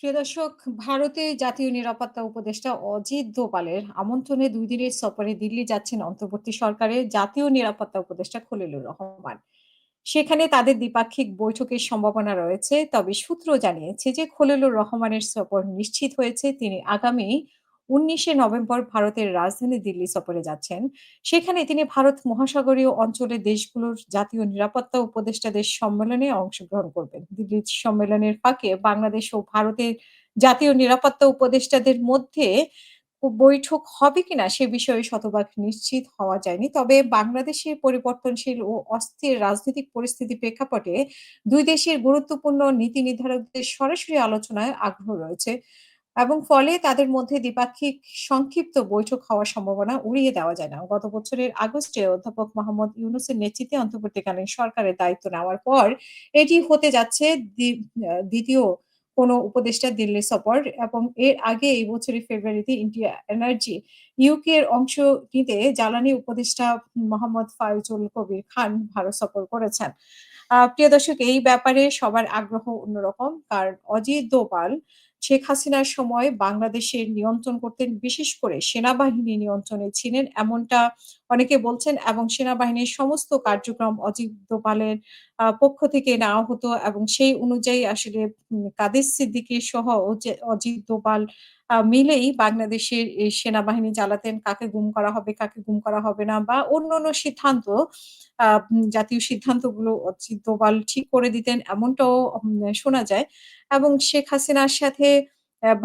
প্রিয় দর্শক, ভারতে জাতীয় নিরাপত্তা উপদেষ্টা অজিত দোভালের আমন্ত্রণে ২ দিনের সফরে দিল্লি যাচ্ছেন অন্তর্বর্তী সরকারের জাতীয় নিরাপত্তা উপদেষ্টা খলিলুর রহমান। সেখানে তাদের দ্বিপাক্ষিক বৈঠকের সম্ভাবনা রয়েছে। তবে সূত্র জানিয়েছে যে খলিলুর রহমানের সফর নিশ্চিত হয়েছে। তিনি আগামী ১৯শে নভেম্বর ভারতের রাজধানী দিল্লি সফরে যাচ্ছেন। সেখানে তিনি ভারত মহাসাগরীয় অঞ্চলের দেশগুলোর জাতীয় নিরাপত্তা উপদেষ্টাদের সম্মেলনে অংশগ্রহণ করবেন। দিল্লির সম্মেলনের ফাঁকে বাংলাদেশ ও ভারতের জাতীয় নিরাপত্তা উপদেষ্টাদের মধ্যে বৈঠক হবে কিনা সে বিষয়ে শতভাগ নিশ্চিত হওয়া যায়নি। তবে বাংলাদেশের পরিবর্তনশীল ও অস্থির রাজনৈতিক পরিস্থিতির প্রেক্ষাপটে ২ দেশের গুরুত্বপূর্ণ নীতি নির্ধারকদের সরাসরি আলোচনায় আগ্রহ রয়েছে এবং ফলে তাদের মধ্যে দ্বিপাক্ষিক সংক্ষিপ্ত বৈঠক হওয়ার সম্ভাবনা উড়িয়ে দেওয়া যায় না। গত বছরের আগস্টে অধ্যাপক মোহাম্মদ ইউনূসের নেতৃত্বে অন্তর্বর্তীকালীন সরকারের দায়িত্ব নেওয়ার পর এটি হতে যাচ্ছে দ্বিতীয় কোনো উপদেষ্টার দিল্লি সফর এবং এর আগে এই বছরের ফেব্রুয়ারিতে ইন্ডিয়া এনার্জি ইউকে এর অংশ নিতে জ্বালানি উপদেষ্টা মোহাম্মদ ফায়জুল কবির খান ভারত সফর করেছেন। প্রিয় দর্শক, এই ব্যাপারে সবার আগ্রহ অন্যরকম। কারণ অজিত দোভাল শেখ হাসিনার সময় বাংলাদেশের নিয়ন্ত্রণ করতেন, বিশেষ করে সেনাবাহিনী নিয়ন্ত্রণে ছিলেন এমনটা অনেকে বলছেন এবং সেনাবাহিনীর সমস্ত কার্যক্রম অজিত দোভালের পক্ষ থেকে নেওয়া হতো এবং সেই অনুযায়ী আসলে কাদের সিদ্দিকী সহ অজিত দোভাল মিলেই বাংলাদেশের এই সেনাবাহিনী চালাতেন। কাকে গুম করা হবে, কাকে গুম করা হবে না বা অন্যান্য সিদ্ধান্ত জাতীয় সিদ্ধান্তগুলো অজিত দোভাল ঠিক করে দিতেন এমনটাও শোনা যায়। এবং শেখ হাসিনার সাথে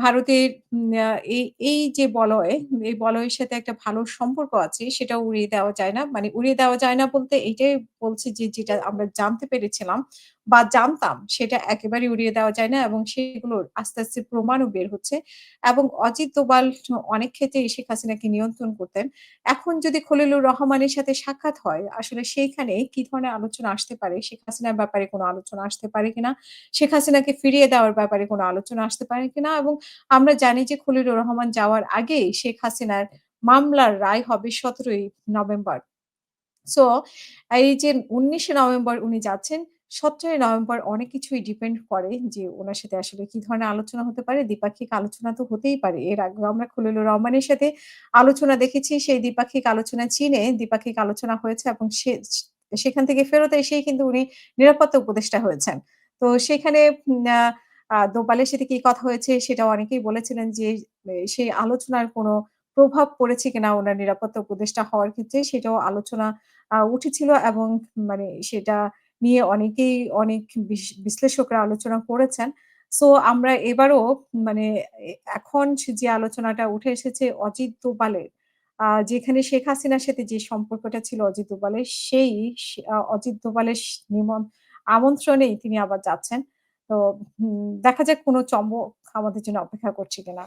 ভারতের উম আ এই এই যে বলয়, এই বলয়ের সাথে একটা ভালো সম্পর্ক আছে সেটাও উড়িয়ে দেওয়া যায় না। মানে উড়িয়ে দেওয়া যায় না বলতে এইটাই বলছি যে যেটা আমরা জানতে পেরেছিলাম বা জানতাম সেটা একেবারেই উড়িয়ে দেওয়া যায় না এবং সেগুলোর আস্তে, আস্তে প্রমাণও বের হচ্ছে। এবং অজিত দোভাল অনেক ক্ষেত্রেই শেখ হাসিনাকে নিয়ন্ত্রণ করতেন। এখন যদি খলিলুর রহমানের সাথে সাক্ষাৎ হয়, আসলে সেইখানে কি ধরনের আলোচনা আসতে পারে? শেখ হাসিনার ব্যাপারে কোনো আলোচনা আসতে পারে কিনা? শেখ হাসিনাকে ফিরিয়ে দেওয়ার ব্যাপারে কোনো আলোচনা আসতে পারে কিনা? এবং আমরা জানি যে খলিলুর রহমান যাওয়ার আগেই শেখ হাসিনার মামলার রায় হবে ১৭ই নভেম্বর। সো এই যে ১৯শে নভেম্বর উনি যাচ্ছেন, ১৭ই নভেম্বর অনেক কিছুই ডিপেন্ড করে যে উনার সাথে আসলে কি ধরনের আলোচনা হতে পারে। দ্বিপাক্ষিক আলোচনা তো হতেই পারে। এর আগেও আমরা খলিলুর রহমানের সাথে আলোচনা দেখেছি। সেই দ্বিপাক্ষিক আলোচনা চীনে দ্বিপাক্ষিক আলোচনা হয়েছে এবং সেখান থেকে ফেরত এসেই কিন্তু উনি নিরাপত্তা উপদেষ্টা হয়েছেন। তো সেখানে উম আ আ দোভালের সাথে কি কথা হয়েছে সেটা অনেকেই বলেছিলেন যে সেই আলোচনার কোনো প্রভাব পড়েছে কিনা উনার নিরাপত্তা উপদেষ্টা হওয়ার ক্ষেত্রে সেটাও আলোচনা উঠেছিল এবং মানে সেটা নিয়ে অনেকেই অনেক বিশ্লেষকরা আলোচনা করেছেন। সো আমরা এবারও মানে এখন যে আলোচনাটা উঠে এসেছে অজিত দোভালের যেখানে শেখ হাসিনার সাথে যে সম্পর্কটা ছিল অজিত দোভালের সেই অজিত দোভালের আমন্ত্রণেই তিনি আবার যাচ্ছেন। তো দেখা যাক কোন চমক আমাদের জন্য অপেক্ষা করছে কিনা।